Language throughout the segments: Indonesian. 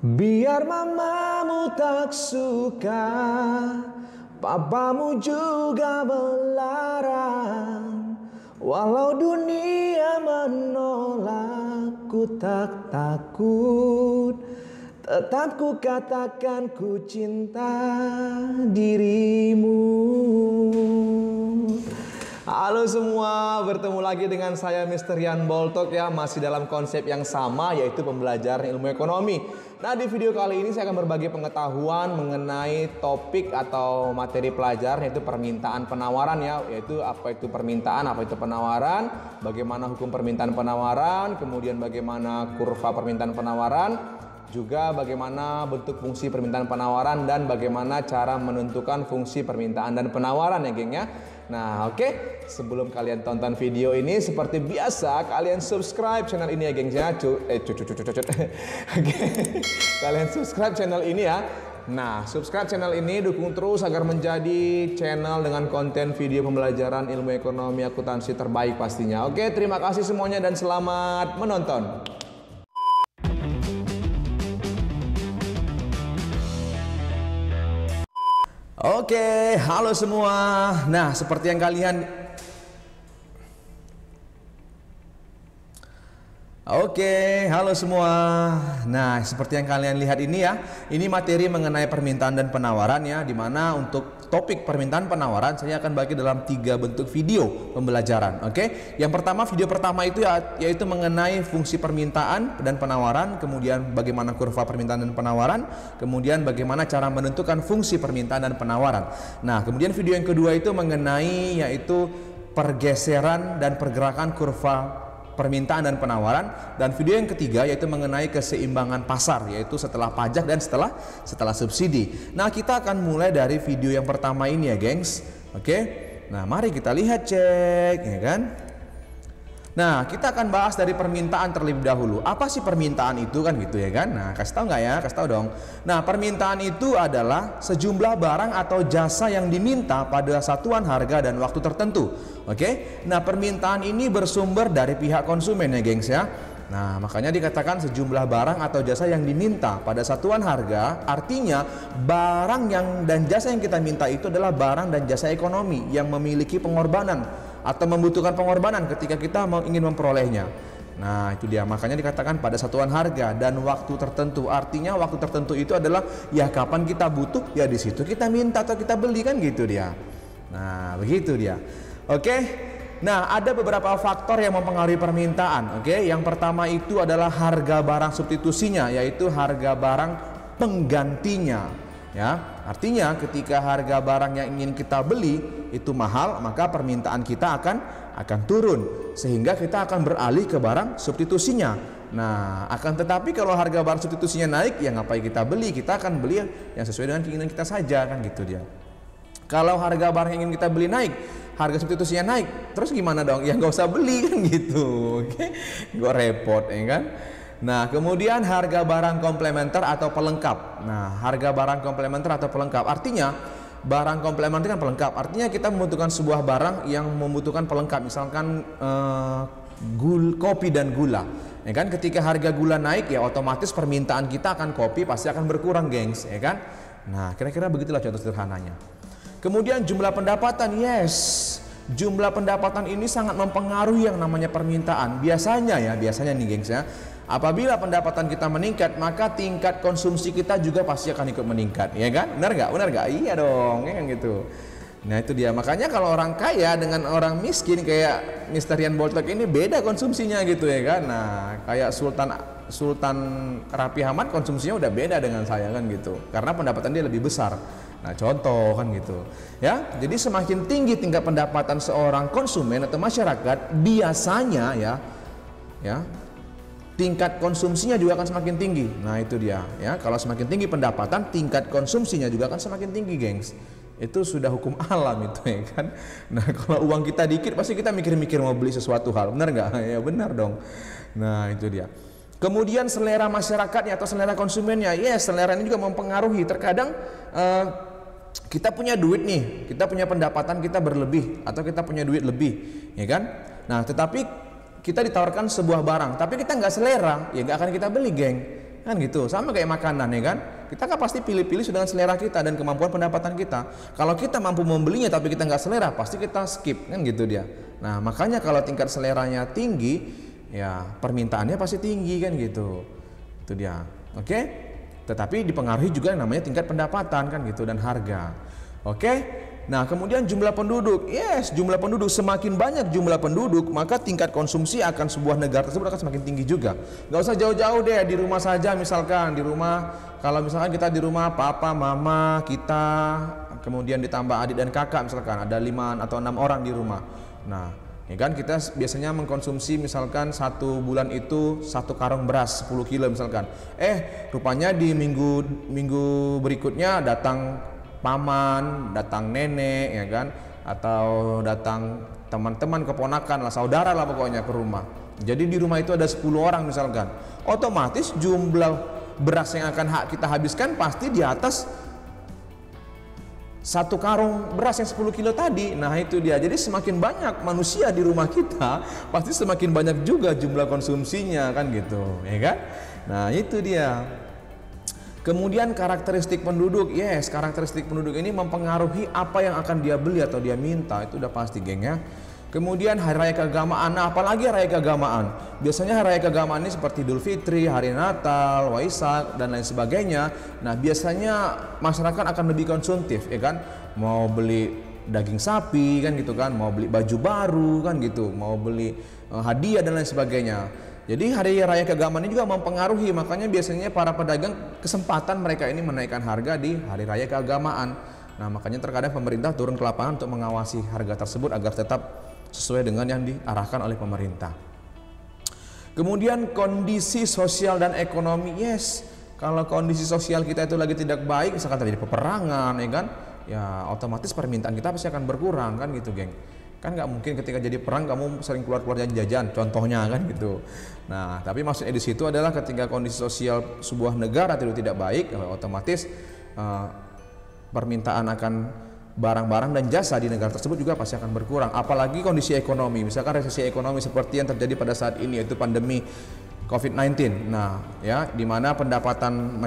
Biar mamamu tak suka, papamu juga melarang. Walau dunia menolak, ku tak takut. Tetap ku katakan ku cinta dirimu. Halo semua, bertemu lagi dengan saya Mr. Yan Boltok ya. Masih dalam konsep yang sama, yaitu pembelajaran ilmu ekonomi. Nah, di video kali ini saya akan berbagi pengetahuan mengenai topik atau materi pelajaran, yaitu permintaan penawaran ya. Yaitu apa itu permintaan, apa itu penawaran, bagaimana hukum permintaan penawaran, kemudian bagaimana kurva permintaan penawaran, juga bagaimana bentuk fungsi permintaan penawaran, dan bagaimana cara menentukan fungsi permintaan dan penawaran ya geng ya. Nah oke, sebelum kalian tonton video ini, seperti biasa kalian subscribe channel ini ya geng ya. Kalian subscribe channel ini ya. Nah, subscribe channel ini, dukung terus agar menjadi channel dengan konten video pembelajaran ilmu ekonomi akuntansi terbaik pastinya. Oke, terima kasih semuanya dan selamat menonton. Oke, halo semua. Nah, seperti yang kalian halo semua. Nah, seperti yang kalian lihat ini ya, ini materi mengenai permintaan dan penawaran ya, dimana untuk topik permintaan penawaran saya akan bagi dalam 3 bentuk video pembelajaran. Oke, yang pertama, video pertama itu ya, yaitu mengenai fungsi permintaan dan penawaran, kemudian bagaimana kurva permintaan dan penawaran, kemudian bagaimana cara menentukan fungsi permintaan dan penawaran. Nah, kemudian video yang kedua itu mengenai yaitu pergeseran dan pergerakan kurva permintaan dan penawaran, dan video yang ketiga yaitu mengenai keseimbangan pasar, yaitu setelah pajak dan setelah subsidi. Nah, kita akan mulai dari video yang pertama ini ya gengs. Oke, nah mari kita lihat, cek ya kan. Nah, kita akan bahas dari permintaan terlebih dahulu. Apa sih permintaan itu kan gitu ya kan? Nah, kasih tahu nggak ya? Kasih tahu dong. Nah, permintaan itu adalah sejumlah barang atau jasa yang diminta pada satuan harga dan waktu tertentu. Oke? Nah, permintaan ini bersumber dari pihak konsumen ya, gengs ya. Nah, makanya dikatakan sejumlah barang atau jasa yang diminta pada satuan harga, artinya barang dan jasa yang kita minta itu adalah barang dan jasa ekonomi yang memiliki pengorbanan atau membutuhkan pengorbanan ketika kita ingin memperolehnya. Nah, itu dia, makanya dikatakan pada satuan harga dan waktu tertentu. Artinya waktu tertentu itu adalah ya kapan kita butuh, ya di situ kita minta atau kita beli kan gitu dia. Nah, begitu dia. Oke. Nah, ada beberapa faktor yang mempengaruhi permintaan. Oke, yang pertama itu adalah harga barang substitusinya, yaitu harga barang penggantinya. Ya, artinya ketika harga barang yang ingin kita beli itu mahal, maka permintaan kita akan turun, sehingga kita akan beralih ke barang substitusinya. Nah, akan tetapi kalau harga barang substitusinya naik, ya ngapain kita beli? Kita akan beli yang sesuai dengan keinginan kita saja kan gitu dia. Kalau harga barang yang ingin kita beli naik, harga substitusinya naik, terus gimana dong? Ya nggak usah beli kan gitu. Oke, gue repot ya kan. Nah, kemudian harga barang komplementer atau pelengkap. Nah, harga barang komplementer atau pelengkap, artinya barang komplementer kan pelengkap. Artinya kita membutuhkan sebuah barang yang membutuhkan pelengkap, misalkan kopi dan gula. Ya kan, ketika harga gula naik ya otomatis permintaan kita akan kopi pasti akan berkurang, gengs, ya kan? Nah, kira-kira begitulah contoh sederhananya. Kemudian jumlah pendapatan, yes. Jumlah pendapatan ini sangat mempengaruhi yang namanya permintaan. Biasanya nih gengs ya, apabila pendapatan kita meningkat, maka tingkat konsumsi kita juga pasti akan ikut meningkat, ya kan? Benar nggak? Iya dong, ya kan gitu. Nah, itu dia. Makanya kalau orang kaya dengan orang miskin kayak Mr. Yan Boltok ini beda konsumsinya gitu ya kan. Nah, kayak Sultan Rapi Ahmad konsumsinya udah beda dengan saya kan gitu, karena pendapatan dia lebih besar. Nah, contoh kan gitu ya. Jadi semakin tinggi tingkat pendapatan seorang konsumen atau masyarakat, biasanya ya tingkat konsumsinya juga akan semakin tinggi. Nah, itu dia ya. Kalau semakin tinggi pendapatan, tingkat konsumsinya juga akan semakin tinggi, gengs. Itu sudah hukum alam itu ya kan. Nah, kalau uang kita dikit pasti kita mikir-mikir mau beli sesuatu hal, benar nggak? Ya benar dong. Nah, itu dia. Kemudian selera masyarakatnya atau selera konsumennya, selera ini juga mempengaruhi. Terkadang kita punya duit nih, kita punya pendapatan kita berlebih atau kita punya duit lebih, ya kan? Nah, tetapi kita ditawarkan sebuah barang, tapi kita nggak selera, ya nggak akan kita beli, geng. kan gitu. Sama kayak makanan ya kan, kita kan pasti pilih-pilih dengan selera kita dan kemampuan pendapatan kita. Kalau kita mampu membelinya tapi kita nggak selera, pasti kita skip, kan gitu dia. Nah makanya kalau tingkat seleranya tinggi, ya permintaannya pasti tinggi, kan gitu. Itu dia. Oke, tetapi dipengaruhi juga yang namanya tingkat pendapatan, kan gitu, dan harga. Oke. Nah kemudian jumlah penduduk, yes, jumlah penduduk, semakin banyak jumlah penduduk maka tingkat konsumsi akan sebuah negara tersebut akan semakin tinggi juga. Gak usah jauh-jauh deh, di rumah saja misalkan, di rumah, kalau misalkan kita di rumah papa, mama, kita, kemudian ditambah adik dan kakak misalkan, ada 5 atau 6 orang di rumah. Nah ya kan kita biasanya mengkonsumsi misalkan 1 bulan itu 1 karung beras 10 kilo misalkan. Rupanya di minggu berikutnya datang paman, datang nenek ya kan, atau datang teman-teman, keponakan lah, saudara lah pokoknya ke rumah. Jadi di rumah itu ada 10 orang misalkan, otomatis jumlah beras yang akan kita habiskan pasti di atas 1 karung beras yang 10 kilo tadi. Nah itu dia, jadi semakin banyak manusia di rumah kita pasti semakin banyak juga jumlah konsumsinya, kan gitu ya kan. Nah itu dia. Kemudian karakteristik penduduk, yes, karakteristik penduduk ini mempengaruhi apa yang akan dia beli atau dia minta, itu udah pasti geng ya. Kemudian hari raya keagamaan, nah apalagi hari raya keagamaan. Biasanya hari raya keagamaan ini seperti Idul Fitri, hari Natal, Waisak dan lain sebagainya. Nah biasanya masyarakat akan lebih konsumtif ya kan, mau beli daging sapi kan gitu kan, mau beli baju baru kan gitu, mau beli hadiah dan lain sebagainya. Jadi hari raya keagamaan ini juga mempengaruhi, makanya biasanya para pedagang kesempatan mereka ini menaikkan harga di hari raya keagamaan. Nah makanya terkadang pemerintah turun ke lapangan untuk mengawasi harga tersebut agar tetap sesuai dengan yang diarahkan oleh pemerintah. Kemudian kondisi sosial dan ekonomi, yes, kalau kondisi sosial kita itu lagi tidak baik, misalkan terjadi peperangan ya kan, ya otomatis permintaan kita pasti akan berkurang, kan gitu geng. Kan nggak mungkin ketika jadi perang kamu sering keluar-keluar jajan, contohnya kan gitu. Nah tapi maksudnya di situ adalah ketika kondisi sosial sebuah negara tidak baik, otomatis permintaan akan barang-barang dan jasa di negara tersebut juga pasti akan berkurang. Apalagi kondisi ekonomi, misalkan resesi ekonomi seperti yang terjadi pada saat ini, yaitu pandemi COVID-19. Nah, ya, di mana pendapatan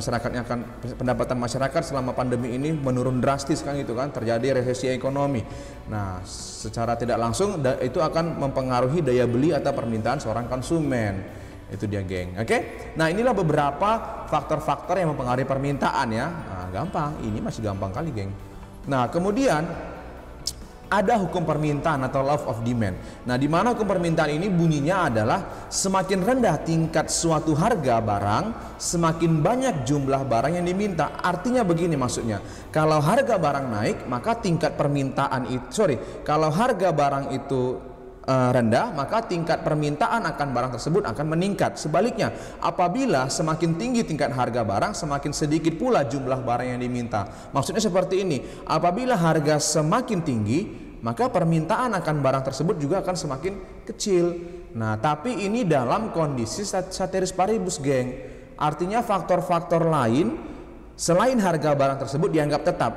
masyarakat selama pandemi ini menurun drastis kan gitu kan, terjadi resesi ekonomi. Nah, secara tidak langsung itu akan mempengaruhi daya beli atau permintaan seorang konsumen. Itu dia, geng. Oke. Nah, inilah beberapa faktor-faktor yang mempengaruhi permintaan ya. Nah, gampang. Ini masih gampang kali, geng. Nah, kemudian ada hukum permintaan atau law of demand. Nah, di mana hukum permintaan ini bunyinya adalah semakin rendah tingkat suatu harga barang, semakin banyak jumlah barang yang diminta. Artinya begini maksudnya, kalau harga barang naik, maka tingkat permintaan kalau harga barang itu rendah, maka tingkat permintaan akan barang tersebut akan meningkat. Sebaliknya, apabila semakin tinggi tingkat harga barang, semakin sedikit pula jumlah barang yang diminta. Maksudnya seperti ini, apabila harga semakin tinggi, maka permintaan akan barang tersebut juga akan semakin kecil. Nah, tapi ini dalam kondisi ceteris paribus, geng. Artinya faktor-faktor lain selain harga barang tersebut dianggap tetap.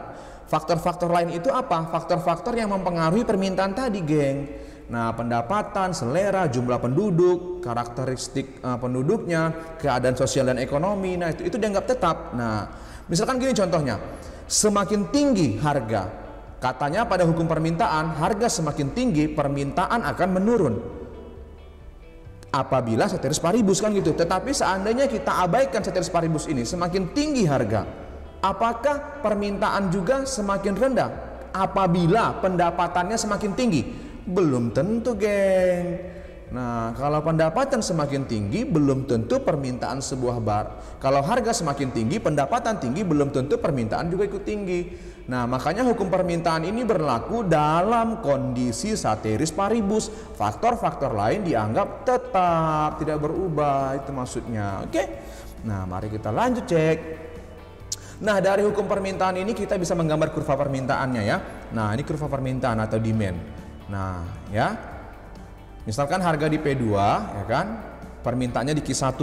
Faktor-faktor lain itu apa? Faktor-faktor yang mempengaruhi permintaan tadi, geng. Nah, pendapatan, selera, jumlah penduduk, karakteristik penduduknya, keadaan sosial dan ekonomi, nah itu dianggap tetap. Nah, misalkan gini contohnya, semakin tinggi harga, katanya pada hukum permintaan, harga semakin tinggi, permintaan akan menurun apabila ceteris paribus, kan gitu. Tetapi seandainya kita abaikan ceteris paribus ini, semakin tinggi harga, apakah permintaan juga semakin rendah apabila pendapatannya semakin tinggi? Belum tentu, geng. Nah, kalau pendapatan semakin tinggi, belum tentu permintaan sebuah kalau harga semakin tinggi, pendapatan tinggi, belum tentu permintaan juga ikut tinggi. Nah, makanya hukum permintaan ini berlaku dalam kondisi ceteris paribus. Faktor-faktor lain dianggap tetap tidak berubah, itu maksudnya. Oke. Nah, mari kita lanjut cek. Nah, dari hukum permintaan ini kita bisa menggambar kurva permintaannya ya. Nah, ini kurva permintaan atau demand. Nah, ya. Misalkan harga di P2 ya kan, permintaannya di Q1.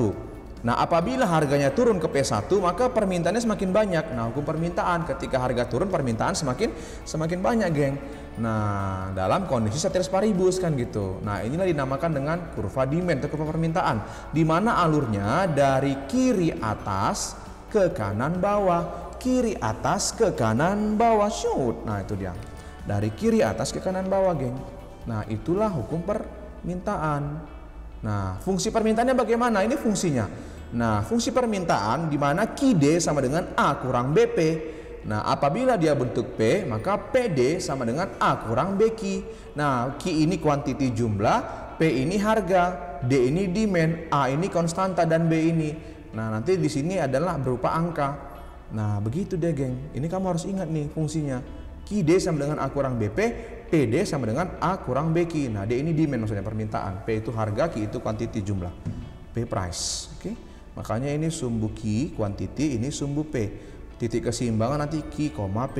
Nah, apabila harganya turun ke P1, maka permintaannya semakin banyak. Nah, hukum permintaan, ketika harga turun, permintaan semakin banyak, geng. Nah, dalam kondisi ceteris paribus kan gitu. Nah, inilah dinamakan dengan kurva demand atau kurva permintaan, di mana alurnya dari kiri atas ke kanan bawah, kiri atas ke kanan bawah, shoot. Nah, itu dia. Dari kiri atas ke kanan bawah, geng. Nah, itulah hukum permintaan. Nah, fungsi permintaannya bagaimana? Ini fungsinya. Nah, fungsi permintaan di mana QD sama dengan A kurang BP. Nah, apabila dia bentuk P, maka PD sama dengan A kurang BQ. Nah, Q ini kuantiti jumlah, P ini harga, D ini demand, A ini konstanta, dan B ini. Nah, nanti di sini adalah berupa angka. Nah, begitu deh, geng. Ini kamu harus ingat nih fungsinya. QD sama dengan A kurang BP, PD sama dengan A kurang BQ. Nah, D ini demand, maksudnya permintaan. P itu harga, Q itu kuantiti jumlah. P price. Oke. Makanya ini sumbu Q kuantiti, ini sumbu P. Titik keseimbangan nanti Q, P.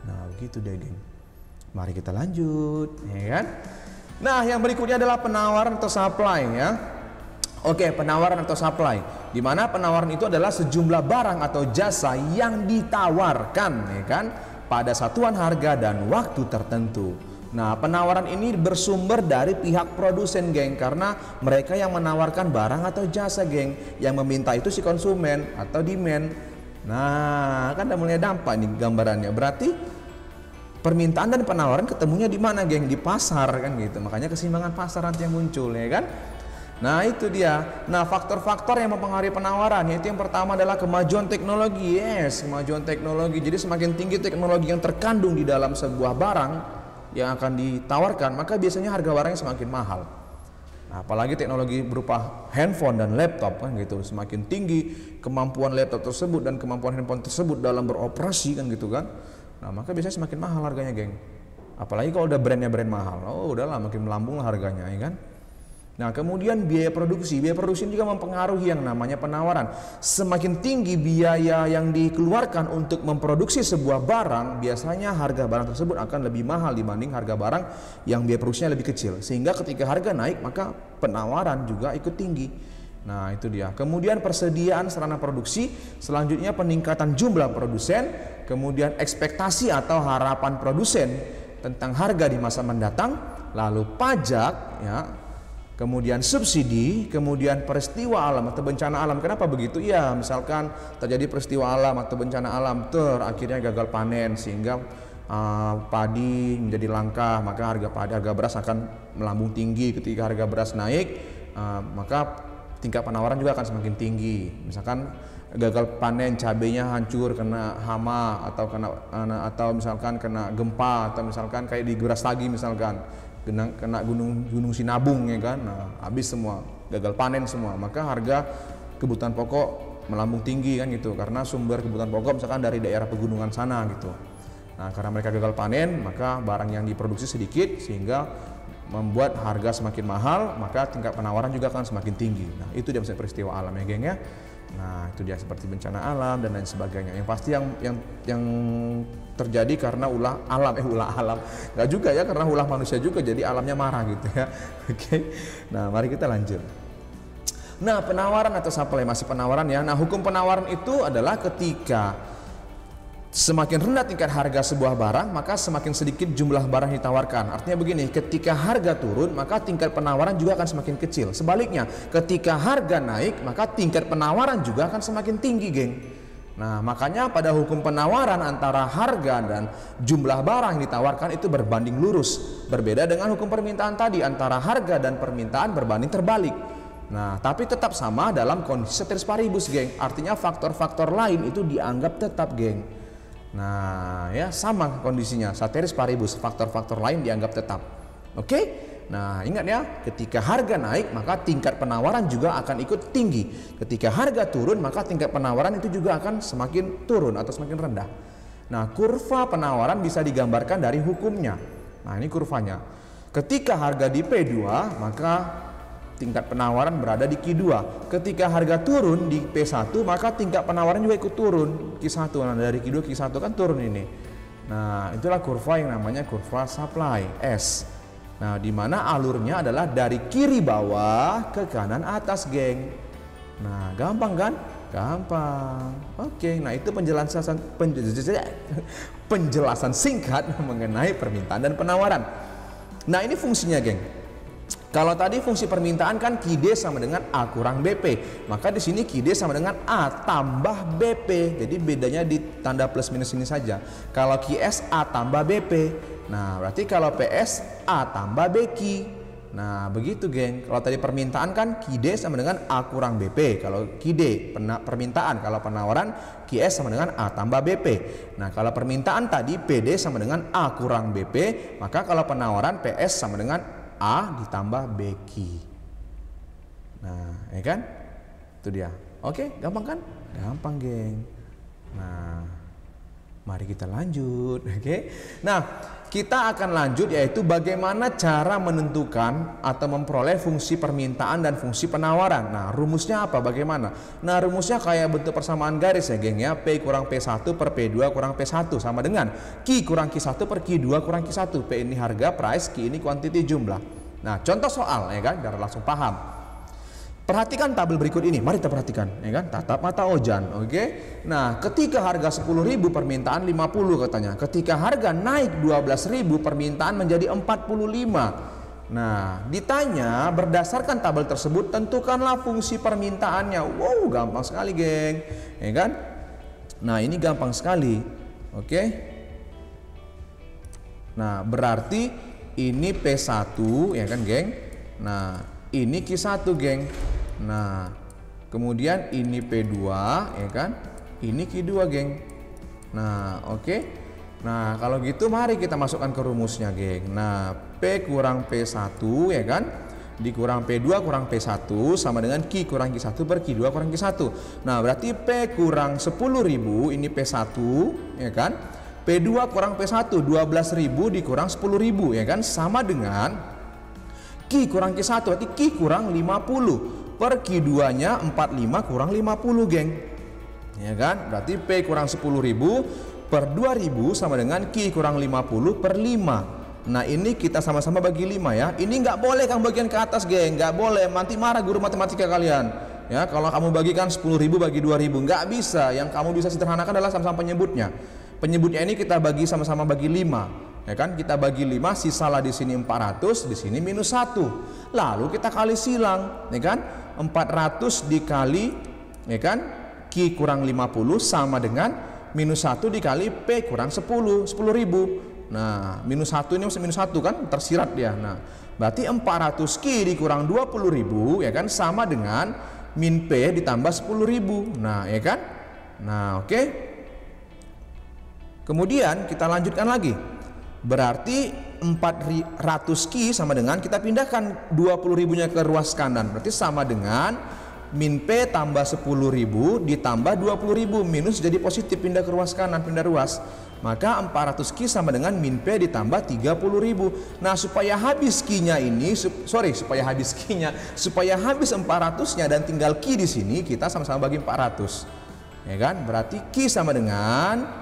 Nah, begitu deh, geng. Mari kita lanjut, ya kan? Nah, yang berikutnya adalah penawaran atau supply, ya. Oke, penawaran atau supply. Di mana penawaran itu adalah sejumlah barang atau jasa yang ditawarkan, ya kan, pada satuan harga dan waktu tertentu. Nah, penawaran ini bersumber dari pihak produsen, geng, karena mereka yang menawarkan barang atau jasa, geng. Yang meminta itu si konsumen atau demand. Nah, kan udah mulai dampak nih gambarannya. Berarti permintaan dan penawaran ketemunya di mana, geng? Di pasar kan gitu. Makanya keseimbangan pasar nanti yang muncul, ya kan? Nah, itu dia. Nah, faktor-faktor yang mempengaruhi penawaran, yaitu yang pertama adalah kemajuan teknologi. Yes, kemajuan teknologi. Jadi semakin tinggi teknologi yang terkandung di dalam sebuah barang yang akan ditawarkan, maka biasanya harga barangnya semakin mahal. Nah, apalagi teknologi berupa handphone dan laptop kan gitu, semakin tinggi kemampuan laptop tersebut dan kemampuan handphone tersebut dalam beroperasi kan gitu kan. Nah, maka biasanya semakin mahal harganya, geng. Apalagi kalau udah brandnya brand mahal, oh udahlah makin melambung lah harganya, ya kan. Nah, kemudian biaya produksi juga mempengaruhi yang namanya penawaran. Semakin tinggi biaya yang dikeluarkan untuk memproduksi sebuah barang, biasanya harga barang tersebut akan lebih mahal dibanding harga barang yang biaya produksinya lebih kecil. Sehingga ketika harga naik, maka penawaran juga ikut tinggi. Nah, itu dia. Kemudian persediaan sarana produksi, selanjutnya peningkatan jumlah produsen, kemudian ekspektasi atau harapan produsen tentang harga di masa mendatang, lalu pajak, ya. Kemudian subsidi, kemudian peristiwa alam atau bencana alam. Kenapa begitu? Ya, misalkan terjadi peristiwa alam atau bencana alam, akhirnya gagal panen sehingga padi menjadi langka, maka harga beras akan melambung tinggi. Ketika harga beras naik, maka tingkat penawaran juga akan semakin tinggi. Misalkan gagal panen, cabenya hancur kena hama atau misalkan kena gempa, atau misalkan kayak di Brastagi misalkan kena gunung Sinabung, ya kan. Nah, habis semua, gagal panen semua, maka harga kebutuhan pokok melambung tinggi kan gitu, karena sumber kebutuhan pokok misalkan dari daerah pegunungan sana gitu. Nah, karena mereka gagal panen, maka barang yang diproduksi sedikit sehingga membuat harga semakin mahal, maka tingkat penawaran juga akan semakin tinggi. Nah, itu dia peristiwa alam, ya, geng, ya. Nah, itu dia seperti bencana alam dan lain sebagainya. Yang pasti yang terjadi karena ulah alam, nggak juga ya, karena ulah manusia juga, jadi alamnya marah gitu ya. Oke. Nah, mari kita lanjut. Nah, penawaran atau supply, masih penawaran, ya. Nah, hukum penawaran itu adalah ketika semakin rendah tingkat harga sebuah barang, maka semakin sedikit jumlah barang yang ditawarkan. Artinya begini, ketika harga turun, maka tingkat penawaran juga akan semakin kecil. Sebaliknya, ketika harga naik, maka tingkat penawaran juga akan semakin tinggi, geng. Nah, makanya pada hukum penawaran antara harga dan jumlah barang yang ditawarkan itu berbanding lurus. Berbeda dengan hukum permintaan tadi, antara harga dan permintaan berbanding terbalik. Nah, tapi tetap sama dalam kondisi ceteris paribus, geng. Artinya faktor-faktor lain itu dianggap tetap, geng. Nah, ya, sama kondisinya, ceteris paribus, faktor-faktor lain dianggap tetap. Oke? Nah, ingat ya, ketika harga naik, maka tingkat penawaran juga akan ikut tinggi. Ketika harga turun, maka tingkat penawaran itu juga akan semakin turun atau semakin rendah. Nah, kurva penawaran bisa digambarkan dari hukumnya. Nah, ini kurvanya. Ketika harga di P2, maka tingkat penawaran berada di Q2. Ketika harga turun di P1, maka tingkat penawaran juga ikut turun Q1. Nah, dari Q2 ke Q1 kan turun ini. Nah, itulah kurva yang namanya kurva supply S. Nah, di mana alurnya adalah dari kiri bawah ke kanan atas, geng. Nah, gampang kan? Gampang. Oke, nah itu penjelasan singkat mengenai permintaan dan penawaran. Nah, ini fungsinya, geng. Kalau tadi fungsi permintaan kan QD sama dengan A kurang BP, maka di sini QD sama dengan A tambah BP. Jadi bedanya di tanda plus minus ini saja. Kalau QS A tambah BP, nah berarti kalau PS A tambah BQ. Nah begitu, geng. Kalau tadi permintaan kan QD sama dengan A kurang BP. Kalau QD permintaan, kalau penawaran QS sama dengan A tambah BP. Nah kalau permintaan tadi PD sama dengan A kurang BP, maka kalau penawaran PS sama dengan A ditambah BQ. Nah, ya kan? Itu dia. Oke, gampang kan? Gampang, geng. Nah, mari kita lanjut. Oke. Nah, kita akan lanjut yaitu bagaimana cara menentukan atau memperoleh fungsi permintaan dan fungsi penawaran. Nah, rumusnya apa? Bagaimana? Nah, rumusnya kayak bentuk persamaan garis ya, geng ya. P kurang P1 per P2 kurang P1 sama dengan Q kurang Q1 per Q2 kurang Q1. P ini harga, price, Q ini kuantiti, jumlah. Nah, contoh soal ya kan, biar langsung paham. Perhatikan tabel berikut ini, mari kita perhatikan ya kan, tatap mata Ojan. Oke. Nah, ketika harga 10.000 permintaan 50 katanya. Ketika harga naik 12.000 permintaan menjadi 45. Nah, ditanya berdasarkan tabel tersebut tentukanlah fungsi permintaannya. Wow, gampang sekali, geng. Ya kan? Nah, ini gampang sekali. Oke. Nah, berarti ini P1 ya kan, geng. Nah, ini Q1, geng. Nah, kemudian ini P2 ya kan. Ini Q2, geng. Nah, oke. Nah, kalau gitu mari kita masukkan ke rumusnya, geng. Nah, P kurang P1 ya kan, dikurang P2 kurang P1 sama dengan Q kurang Q1 per Q2 kurang Q1. Nah, berarti P kurang 10.000 ini P1 ya kan. P2 kurang P1 12.000 dikurang 10.000 ya kan, sama dengan Q kurang Q1, berarti Q kurang 50 per Q2 nya 45 kurang 50, geng. Ya kan, berarti P kurang 10.000 per 2.000 sama dengan Q kurang 50 per 5. Nah, ini kita sama-sama bagi 5 ya. Ini nggak boleh kamu bagian ke atas, geng. Nggak boleh, nanti marah guru matematika kalian. Ya, kalau kamu bagikan 10.000 bagi 2.000, nggak bisa. Yang kamu bisa sederhanakan adalah sama-sama penyebutnya. Penyebutnya ini kita bagi sama-sama bagi 5. Ya kan, kita bagi 5, sisalah di sini 400, di sini minus 1. Lalu kita kali silang, ya kan? 400 dikali ya kan Q kurang 50 sama dengan minus 1 dikali P kurang 10.000. Nah, minus 1 ini minus 1 kan tersirat dia. Nah, berarti 400 Q dikurang 20.000 ya kan sama dengan min P ditambah 10.000. Nah, ya kan? Nah, oke. Kemudian kita lanjutkan lagi. Berarti 400 Q sama dengan kita pindahkan 20.000-nya ke ruas kanan. Berarti sama dengan min P tambah 10.000 ditambah 20.000 minus jadi positif, pindah ke ruas kanan, pindah ruas. Maka 400 Q sama dengan min P ditambah 30.000. Nah, supaya habis Q-nya ini, supaya habis Q-nya, supaya habis 400-nya dan tinggal Q di sini, kita sama-sama bagi 400. Ya kan? Berarti Q sama dengan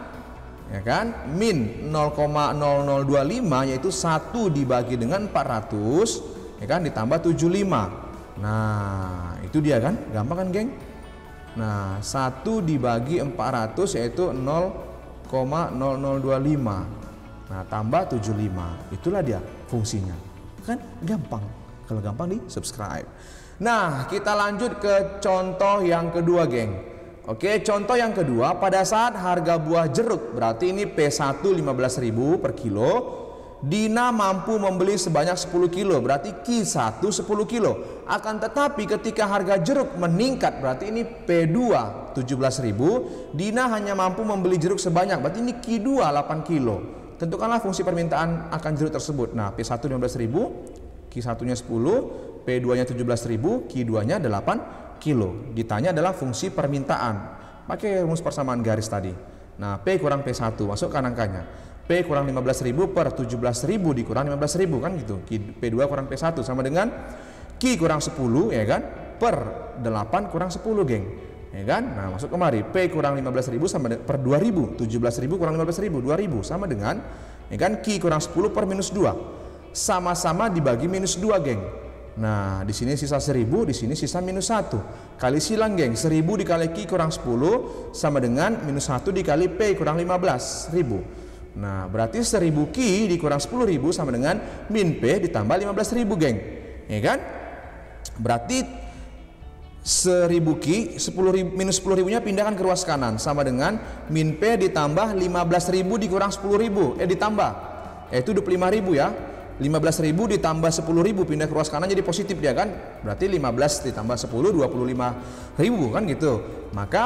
ya kan min 0,0025 yaitu 1 dibagi dengan 400 ya kan ditambah 75. Nah, itu dia kan, gampang kan, geng. Nah, 1 dibagi 400 yaitu 0,0025. Nah, tambah 75. Itulah dia fungsinya. Kan gampang. Kalau gampang di subscribe. Nah, kita lanjut ke contoh yang kedua, geng. Oke, contoh yang kedua, pada saat harga buah jeruk, berarti ini P1 15.000 per kilo, Dina mampu membeli sebanyak 10 kilo, berarti Q1 10 kilo. Akan tetapi ketika harga jeruk meningkat, berarti ini P2 17.000, Dina hanya mampu membeli jeruk sebanyak, berarti ini Q2 8 kilo. Tentukanlah fungsi permintaan akan jeruk tersebut. Nah, P1 15.000, Q1-nya 10, P2-nya 17.000, Q2-nya 8 kilo. Ditanya adalah fungsi permintaan. Pakai rumus persamaan garis tadi. Nah, P kurang P1, masukkan angkanya. P kurang 15.000 per 17.000 dikurang 15.000 kan gitu. P2 kurang P1 sama dengan Q kurang 10 ya kan per 8 kurang 10, geng. Ya kan? Nah, masuk kemari. P kurang 15.000 sama per 2.000. 17.000 kurang 15.000, 2.000 sama dengan ya kan Q kurang 10 per minus 2. Sama-sama dibagi minus 2, geng. Nah, di sini sisa 1000, di sini sisa minus 1. Kali silang, geng. 1000 dikali Q kurang 10 sama dengan minus 1 dikali P kurang 15.000. Nah, berarti 1000 Q dikurang 10.000 sama dengan min P ditambah 15.000, geng. Ya kan? Berarti 1000 Q, 10.000 minus 10.000-nya pindahkan ke ruas kanan sama dengan min P ditambah 15.000 dikurang 10.000. Ditambah. Yaitu 25.000 ya. 15.000 ditambah 10.000 pindah ke ruas kanan jadi positif dia kan. Berarti 15 ditambah 10 25.000 kan gitu. Maka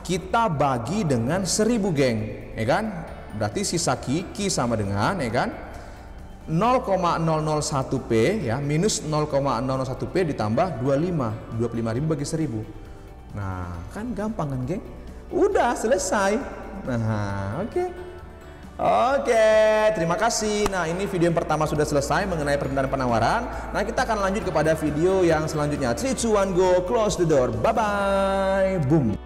kita bagi dengan 1000, geng. Ya kan? Berarti sisa Q sama dengan ya kan 0,001 P ya minus 0,001 P ditambah 25.000 bagi 1000. Nah, kan gampang kan, geng? Udah selesai. Nah, oke. Oke, terima kasih. Nah, ini video yang pertama sudah selesai mengenai permintaan penawaran. Nah, kita akan lanjut kepada video yang selanjutnya. 3, 2, 1, go, close the door. Bye bye. Boom.